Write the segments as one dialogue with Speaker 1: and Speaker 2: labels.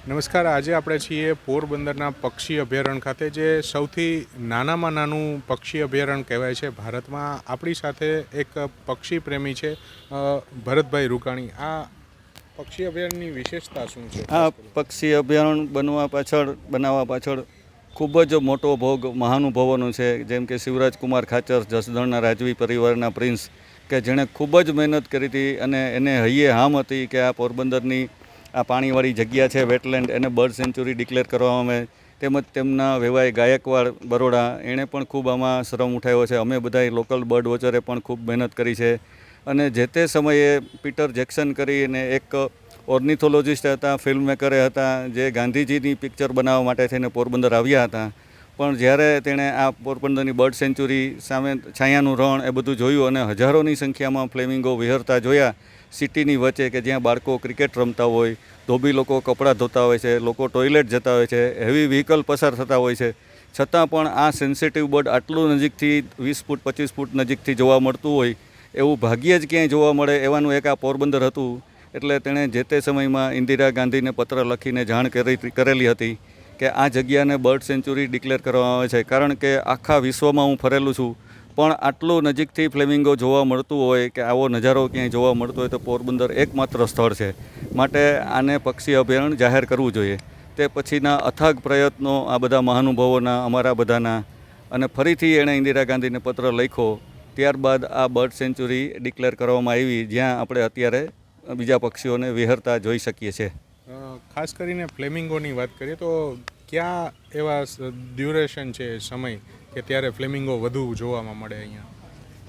Speaker 1: નમસ્કાર. આજે આપણે છીએ પોરબંદરના પક્ષી અભયારણ્ય ખાતે, જે સૌથી નાનામાં નાનું પક્ષી અભયારણ્ય કહેવાય છે ભારતમાં. આપણી સાથે એક પક્ષી પ્રેમી છે, ભરતભાઈ રૂકાણી. આ પક્ષી અભયારણ્યની વિશેષતા શું છે?
Speaker 2: આ પક્ષી અભયારણ્ય બનાવવા પાછળ ખૂબ જ મોટો ભોગ મહાનુભાવોનો છે, જેમ કે શિવરાજકુમાર ખાચર, જસદણના રાજવી પરિવારના પ્રિન્સ, કે જેણે ખૂબ જ મહેનત કરી હતી અને એને હૈયે હામ હતી કે આ પોરબંદરની આ પાણીવાળી જગ્યા છે, વેટલેન્ડ, એને બર્ડ સેન્ચુરી ડિક્લેર કરવામાં આવે. તેમજ તેમના વેવાય ગાયકવાડ બરોડા, એણે પણ ખૂબ આમાં શ્રમ ઉઠાવ્યો છે. અમે બધાય લોકલ બર્ડ વોચરે પણ ખૂબ મહેનત કરી છે. અને જે તે સમયે પીટર જેક્સન કરીને એક ઓર્નિથોલોજિસ્ટ હતા, ફિલ્મ મેકરે હતા, જે ગાંધીજીની પિક્ચર બનાવવા માટે થઈને પોરબંદર આવ્યા હતા. પણ જ્યારે તેણે આ પોરબંદરની બર્ડ સેન્ચુરી સામે છાયાનું રણ એ બધું જોયું અને હજારોની સંખ્યામાં ફ્લેમિંગો વિહરતા જોયા સિટીની વચ્ચે, કે જ્યાં બાળકો ક્રિકેટ રમતા હોય, ધોબી લોકો કપડાં ધોતા હોય છે, લોકો ટોયલેટ જતા હોય છે, હેવી વ્હીકલ પસાર થતા હોય છે, છતાં પણ આ સેન્સિટિવ બર્ડ આટલું નજીકથી 20 ફૂટ 25 ફૂટ નજીકથી જોવા મળતું હોય એવું ભાગ્યે જ ક્યાંય જોવા મળે એવાનું એક આ પોરબંદર હતું. એટલે તેણે જે તે સમયમાં ઇન્દિરા ગાંધીને પત્ર લખીને જાણ કરેલી હતી કે આ જગ્યાને બર્ડ સેન્ચુરી ડિક્લેર કરવામાં આવે છે. કારણ કે આખા વિશ્વમાં હું ફરેલું છું, પણ આટલું નજીકથી ફ્લેમિંગો જોવા મળતું હોય કે આવો નજારો ક્યાંય જોવા મળતો હોય તો પોરબંદર એકમાત્ર સ્થળ છે. માટે આને પક્ષી અભયારણ્ય જાહેર કરવું જોઈએ. તે પછીના અથાગ પ્રયત્નો આ બધા મહાનુભાવોના, અમારા બધાના, અને ફરીથી એણે ઇન્દિરા ગાંધીને પત્ર લખ્યો. ત્યારબાદ આ બર્ડ સેન્ચુરી ડિક્લેર કરવામાં આવી, જ્યાં આપણે અત્યારે બીજા પક્ષીઓને વિહરતા જોઈ શકીએ છીએ.
Speaker 1: ખાસ કરીને ફ્લેમિંગોની વાત કરીએ તો ક્યાં એવા ડ્યુરેશન છે, સમય, કે ત્યારે ફ્લેમિંગો વધુ જોવામાં મળે અહીંયા?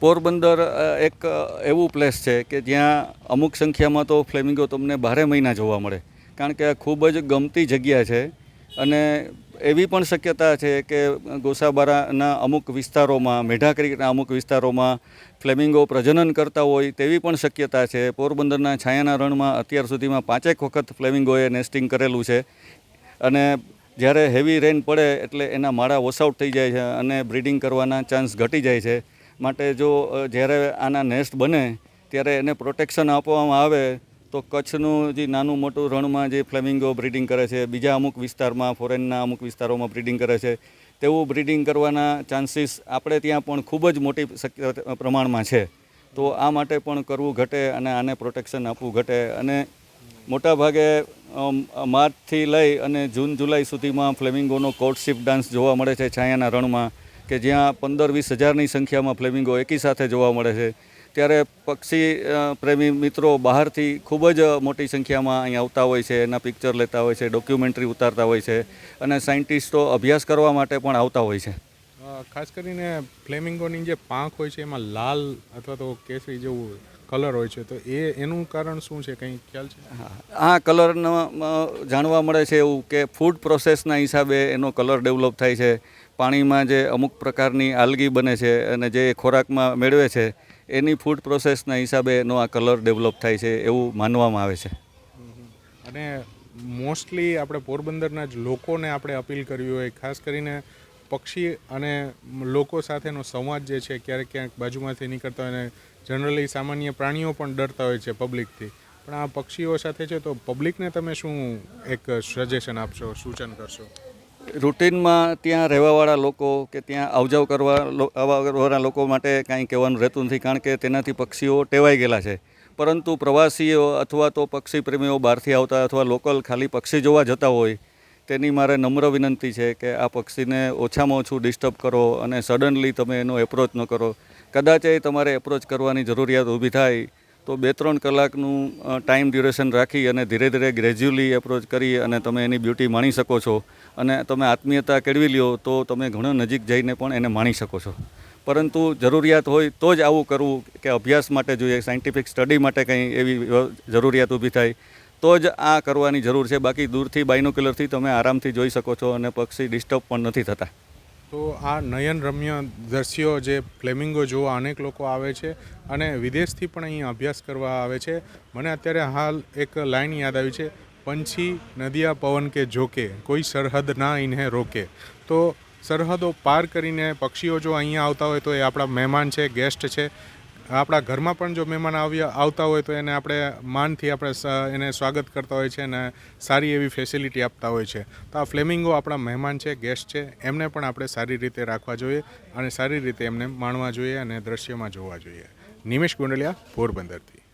Speaker 2: પોરબંદર એક એવું પ્લેસ છે કે જ્યાં અમુક સંખ્યામાં તો ફ્લેમિંગો તમને 12 મહિના જોવા મળે, કારણ કે આ ખૂબ જ ગમતી જગ્યા છે. અને એવી પણ શક્યતા છે કે ગોસાબારાના અમુક વિસ્તારોમાં, મેઢા ક્રિકના અમુક વિસ્તારોમાં ફ્લેમિંગો પ્રજનન કરતા હોય તેવી પણ શક્યતા છે. પોરબંદરના છાયાના રણમાં અત્યાર સુધીમાં 5 વખત ફ્લેમિંગોએ નેસ્ટિંગ કરેલું છે. અને જ્યારે હેવી રેન પડે એટલે એના માળા વોશઆઉટ થઈ જાય છે અને બ્રીડિંગ કરવાના ચાન્સ ઘટી જાય છે. માટે જો જ્યારે આના નેસ્ટ બને ત્યારે એને પ્રોટેક્શન આપવામાં આવે તો કચ્છનું જે નાનું મોટું રણમાં જે ફ્લેમિંગો બ્રીડિંગ કરે છે, બીજા અમુક વિસ્તારમાં, ફોરેનના અમુક વિસ્તારોમાં બ્રીડિંગ કરે છે, તેવું બ્રીડિંગ કરવાના ચાન્સીસ આપણે ત્યાં પણ ખૂબ જ મોટી પ્રમાણમાં છે. તો આ માટે પણ કરવું ઘટે અને આને પ્રોટેક્શન આપવું ઘટે. અને મોટાભાગે માર્ચથી લઈ અને જૂન જુલાઈ સુધીમાં ફ્લેમિંગોનો કોર્ટશિપ ડાન્સ જોવા મળે છે છાયાના રણમાં, કે જ્યાં 15-20 હજારની સંખ્યામાં ફ્લેમિંગો એકી સાથે જોવા મળે છે. ત્યારે પક્ષી પ્રેમી મિત્રો બહારથી ખૂબ જ મોટી સંખ્યામાં અહીં આવતા હોય છે, એના પિક્ચર લેતા હોય છે, ડોક્યુમેન્ટરી ઉતારતા હોય છે, અને સાયન્ટિસ્ટો અભ્યાસ કરવા માટે પણ આવતા હોય છે.
Speaker 1: ખાસ કરીને ફ્લેમિંગોની જે પાંખ હોય છે એમાં લાલ અથવા તો કેસરી જેવું કલર હોય છે, તો એનું કારણ શું છે, કંઈ ખ્યાલ છે?
Speaker 2: આ કલરનો જાણવા મળે છે એવું કે ફૂડ પ્રોસેસના હિસાબે એનો કલર ડેવલપ થાય છે. પાણીમાં જે અમુક પ્રકારની આલ્ગી બને છે અને જે ખોરાકમાં મેળવે છે, એની ફૂડ પ્રોસેસના હિસાબે એનો આ કલર ડેવલપ થાય છે એવું માનવામાં આવે છે.
Speaker 1: અને મોસ્ટલી આપણે પોરબંદરના જ લોકોને આપણે અપીલ કરવી હોય, ખાસ કરીને પક્ષી અને લોકો સાથેનો સંવાદ જે છે, ક્યારેક ક્યાંક બાજુમાંથી નીકળતા હોય અને જનરલી સામાન્ય પ્રાણીઓ પણ ડરતા હોય છે પબ્લિકથી, પણ આ પક્ષીઓ સાથે છે, તો પબ્લિકને તમે શું એક સજેશન આપશો, સૂચન કરશો?
Speaker 2: રૂટીનમાં ત્યાં રહેવાવાળા લોકો કે ત્યાં આવજાવ કરવાવાળા લોકો માટે કાંઈ કહેવાનું રહેતું નથી, કારણ કે તેનાથી પક્ષીઓ ટેવાઈ ગયેલા છે. પરંતુ પ્રવાસીઓ અથવા તો પક્ષી પ્રેમીઓ બહારથી આવતા અથવા લોકલ ખાલી પક્ષી જોવા જતા હોય, તેની મારે નમ્ર વિનંતી છે કે આ પક્ષીને ઓછામાં ઓછું ડિસ્ટર્બ કરો અને સડનલી તમે એનો એપ્રોચ ન કરો. કદાચ એ તમારે એપ્રોચ કરવાની જરૂરિયાત ઊભી થાય તો 2-3 કલાકનું ટાઈમ ડ્યુરેશન રાખી અને ધીરે ધીરે ગ્રેજ્યુઅલી એપ્રોચ કરી અને તમે એની બ્યુટી માણી શકો છો. અને તમે આત્મીયતા કેળવી લ્યો તો તમે ઘણો નજીક જઈને પણ એને માણી શકો છો. પરંતુ જરૂરિયાત હોય તો જ આવું કરવું, કે અભ્યાસ માટે જોઈએ, સાયન્ટિફિક સ્ટડી માટે કંઈ એવી જરૂરિયાત ઊભી થાય તો જ આ કરવાની જરૂર છે. બાકી દૂરથી બાયનોક્યુલરથી તમે આરામથી જોઈ શકો છો અને પક્ષી ડિસ્ટર્બ પણ નથી થતા.
Speaker 1: તો આ નયનરમ્ય દ્રશ્યો જે ફ્લેમિંગો જોવા અનેક લોકો આવે છે અને વિદેશથી પણ અહીં અભ્યાસ કરવા આવે છે. મને અત્યારે હાલ એક લાઈન યાદ આવી છે, પંછી નદિયા પવન કે જોકે કોઈ સરહદ ના ઇન્હે રોકે. તો સરહદો પાર કરીને પક્ષીઓ જો અહીંયા આવતા હોય તો એ આપણા મહેમાન છે, ગેસ્ટ છે. આપણા ઘરમાં પણ જો મહેમાન આવતા હોય તો એને આપણે માનથી આપણે એને સ્વાગત કરતા હોય છે અને સારી એવી ફેસિલિટી આપતા હોય છે. તો આ ફ્લેમિંગો આપણા મહેમાન છે, ગેસ્ટ છે, એમને પણ આપણે સારી રીતે રાખવા જોઈએ અને સારી રીતે એમને માણવા જોઈએ અને દ્રશ્યમાં જોવા જોઈએ. નિમેશ ગોંડલિયા, પોરબંદરથી.